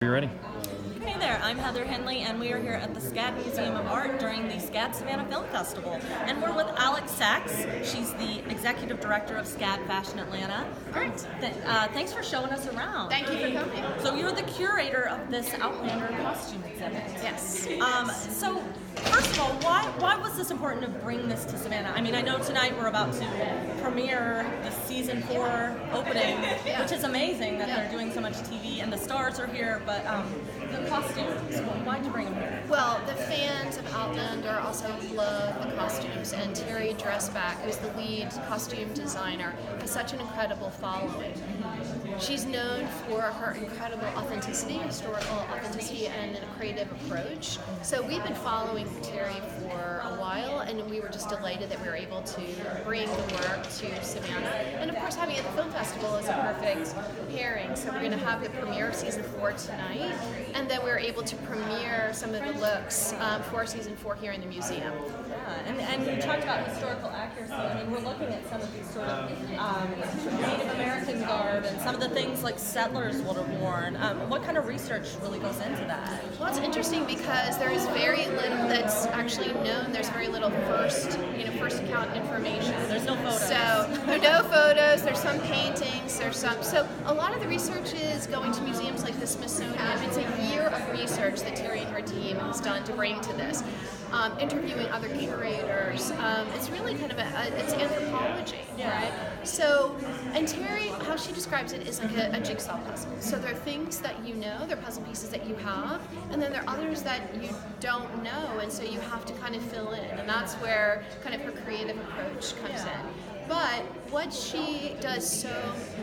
You ready? Hey there, I'm Heather Henley, and we are here at the SCAD Museum of Art during the SCAD Savannah Film Festival. And we're with Alex Sachs. She's the Executive Director of SCAD Fashion Atlanta. Great. Thanks for showing us around. Thank you for coming. So you're the curator of this Outlander costume exhibit. Yes. So first of all, why was this important to bring this to Savannah? I mean, I know tonight we're about to premiere the season 4 opening, which is amazing that they're doing so much TV and the stars are here, but the costumes, why'd you bring them here? Well, the fans of Outlander also love the costumes, and Terry Dressback, who's the lead costume designer, has such an incredible following. She's known for her incredible authenticity, historical authenticity, and a creative approach. So we've been following Terry for a while, and we were just delighted that we were able to bring the work to Savannah. And of course, having it at the film festival is a perfect pairing. So we're going to have the premiere of season 4 tonight, and then we're able to premiere some of the looks for season 4 here in the museum. Yeah, and you talked about historical accuracy. I mean, we're looking at some of these sort of Native American garb and some of the things like settlers would have worn. What kind of research really goes into that? Well, it's interesting because there is very little that's actually known. There's very little first account information. There's no photos. So there are no photos. There's some paintings. There's some. So a lot of the research is going to museums like the Smithsonian. It's a year of research that Terry and her team has done to bring to this. Interviewing other curators. It's really kind of it's anthropology, right? So, and Terry, how she describes it is like a jigsaw puzzle. So there are things that you know, there are puzzle pieces that you have, and then there are others that you don't know, and so you have to kind of fill in, and that's where kind of her creative approach comes in. But what she does so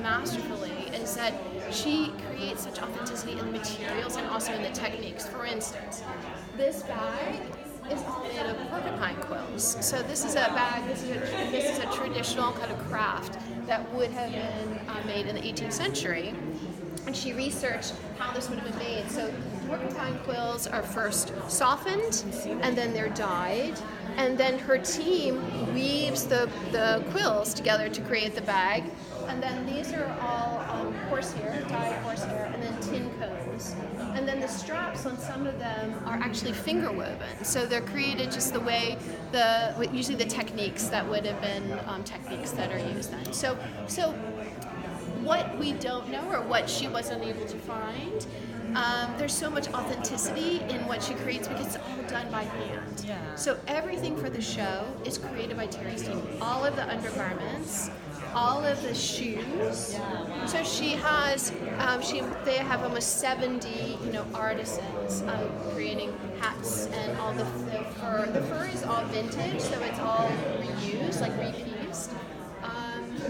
masterfully is that she creates such authenticity in the materials and also in the techniques. For instance, this bag is all made of porcupine quills. So this is a bag, this is a traditional kind of craft that would have been made in the 18th century. And she researched how this would have been made. So porcupine quills are first softened, and then they're dyed. And then her team weaves the quills together to create the bag. And then these are all horsehair, dyed horsehair, and then tin cones. And then the straps on some of them are actually finger woven. So they're created just the way usually the techniques that would have been techniques that are used then. So what we don't know, or what she wasn't able to find, there's so much authenticity in what she creates because it's all done by hand. Yeah. So everything for the show is created by Terry's team. All of the undergarments, all of the shoes. So she has, they have almost 70, artisans creating hats and all the fur. The fur is all vintage, so it's all reused, like repieced.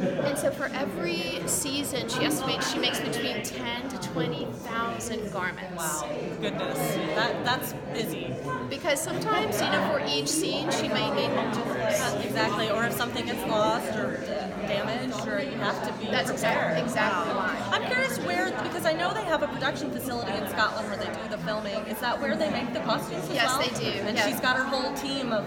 And so for every season, she estimates she makes between 10 to 20,000 garments. Wow, goodness, that's busy. Because sometimes, for each scene, she may need multiple. Exactly, or if something gets lost or damaged, or you have to be That's prepared. exactly why. I'm curious because I know they have a production facility in Scotland where they do the filming. Is that where they make the costumes as well? Yes, they do. And yes. she's got her whole team of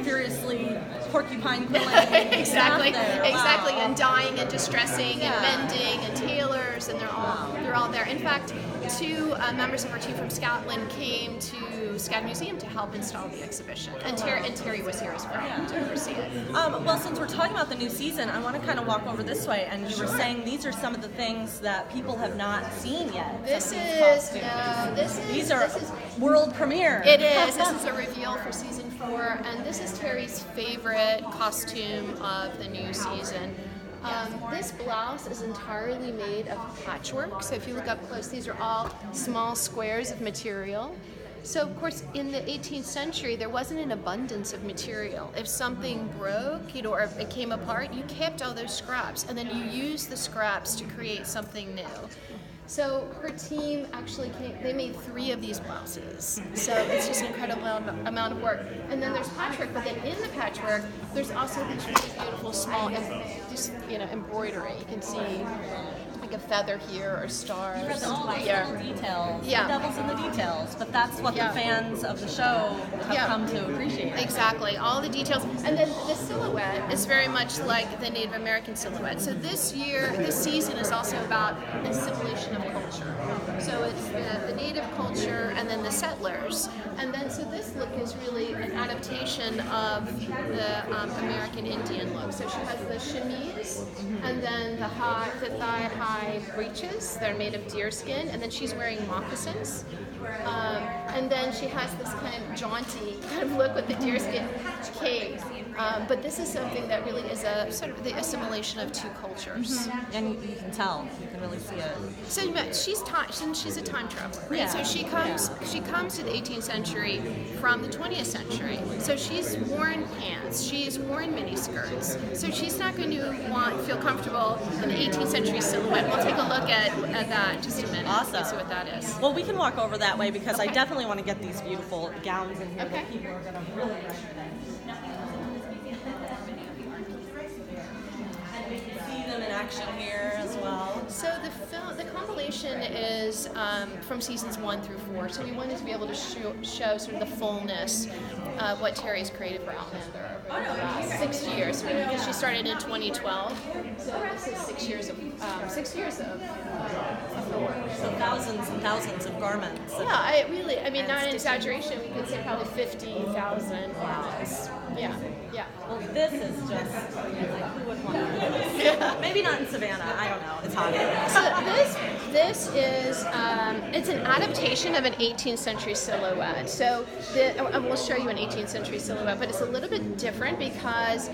furiously porcupine quilling. Exactly, Wow. and dyeing and distressing and mending and tailors, and they're all there. In fact, 2 members of our team from Scotland came to SCAD Museum to help install the exhibition, and Terry was here as well to oversee it. Well, since we're talking about the new season, I want to kind of walk over this way, and you were saying these are some of the things that people have not seen yet. These are world premiere. It is. This is a reveal for season 4, and this is Terry's favorite costume of the new season. This blouse is entirely made of patchwork, so if you look up close, these are all small squares of material. So, of course, in the 18th century, there wasn't an abundance of material. If something broke, or if it came apart, you kept all those scraps, and then you used the scraps to create something new. So her team actually they made 3 of these blouses. So it's just an incredible amount of work. And then there's patchwork, but then in the patchwork, there's also these really beautiful small, embroidery. You can see like a feather here or stars. There's all those little details. Yeah. The devil's in the details, but that's what the fans of the show have come to appreciate. Exactly, all the details. And then the silhouette is very much like the Native American silhouette. So this season is also about assimilation of culture. So it's the Native and the settlers. And then, so this look is really an adaptation of the American Indian look. So she has the chemise, and then the thigh-high breeches. They're made of deer skin, and then she's wearing moccasins. And then she has this kind of jaunty kind of look with the deerskin cape. But this is something that really is a sort of the assimilation of two cultures. And you can tell, you can really see it. So she's a time traveler, right? Yeah. So she comes to the 18th century from the 20th century. So she's worn pants, she's worn miniskirts. So she's not going to feel comfortable in the 18th century silhouette. We'll take a look at that in just a minute. Awesome. See what that is. Well, we can walk over that way because I Okay. definitely want to get these beautiful gowns in here Okay. that people are going to really recognize. And we can see them in action here as well. So the compilation is from seasons 1 through 4. So we wanted to be able to show sort of the fullness of what Terry's created for Outlander over the last 6 years. Because she started in 2012. So this is 6 years of her work. So thousands and thousands of garments. Yeah, I mean, not an exaggeration. We could say probably 50,000 garments. Yeah. Well, this is just, like, who would want this? Maybe not in Savannah, I don't know, it's hot. So this is, it's an adaptation of an 18th century silhouette. So we'll show you an 18th century silhouette, but it's a little bit different because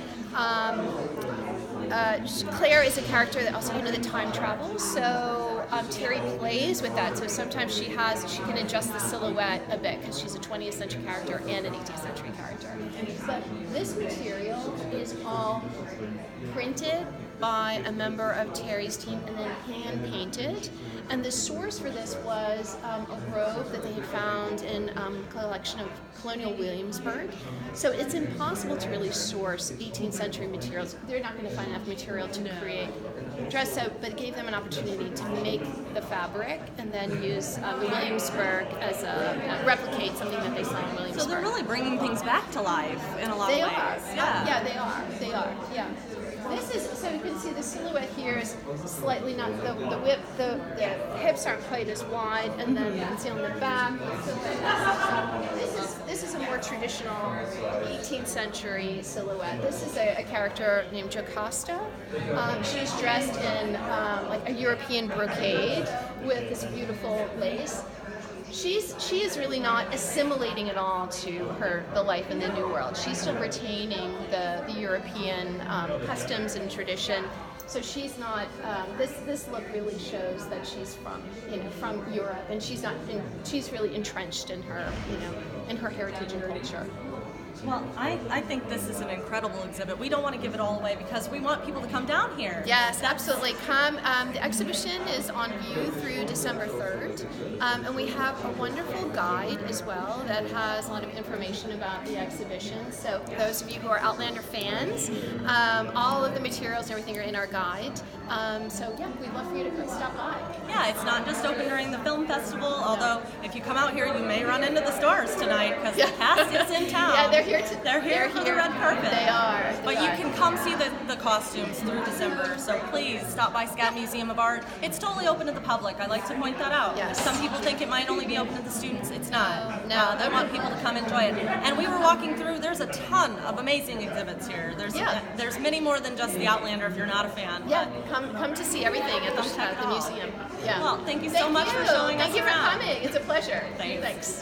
Claire is a character that also, that time travels. So Terry plays with that. So sometimes she can adjust the silhouette a bit because she's a 20th century character and an 18th century character. But this material is all printed by a member of Terry's team and then hand painted. And the source for this was a robe that they had found in a collection of Colonial Williamsburg. So it's impossible to really source 18th century materials. They're not going to find enough material to create dress, but it gave them an opportunity to make the fabric and then use the Williamsburg as replicate something that they saw in Williamsburg. So they're really bringing things back to life in a lot of ways. Yeah, they are. Yeah. This is, so you can see the silhouette here is slightly not, the hips aren't quite as wide, and then you can see on the back. This is a more traditional 18th century silhouette. This is a character named Jocasta. She's dressed in like a European brocade with this beautiful lace. She is really not assimilating at all to the life in the New World. She's still retaining the European customs and tradition. So she's not. This look really shows that she's from Europe, and she's not. She's really entrenched in her in her heritage and culture. Well, I think this is an incredible exhibit. We don't want to give it all away because we want people to come down here. Yes, absolutely. Come. The exhibition is on view through December 3rd, and we have a wonderful guide as well that has a lot of information about the exhibition. So those of you who are Outlander fans, all of the materials and everything are in our guide. So yeah, we'd love for you to come stop by. Yeah, it's not just open during the film festival, although if you come out here you may run into the stars tonight because the cast is in town. Yeah, they're here for the red carpet. They are. But you can come see the costumes through December, so please stop by SCAD Museum of Art. It's totally open to the public. I like to point that out. Yes. Some people think it might only be open to the students. It's not. No. They want people to come enjoy it. And we were walking through, there's a ton of amazing exhibits here. There's many more than just the Outlander if you're not a fan. Yeah, come to see everything at the museum. Yeah. Well, thank you so much for showing us around. Thank you for coming. It's a pleasure. Thanks.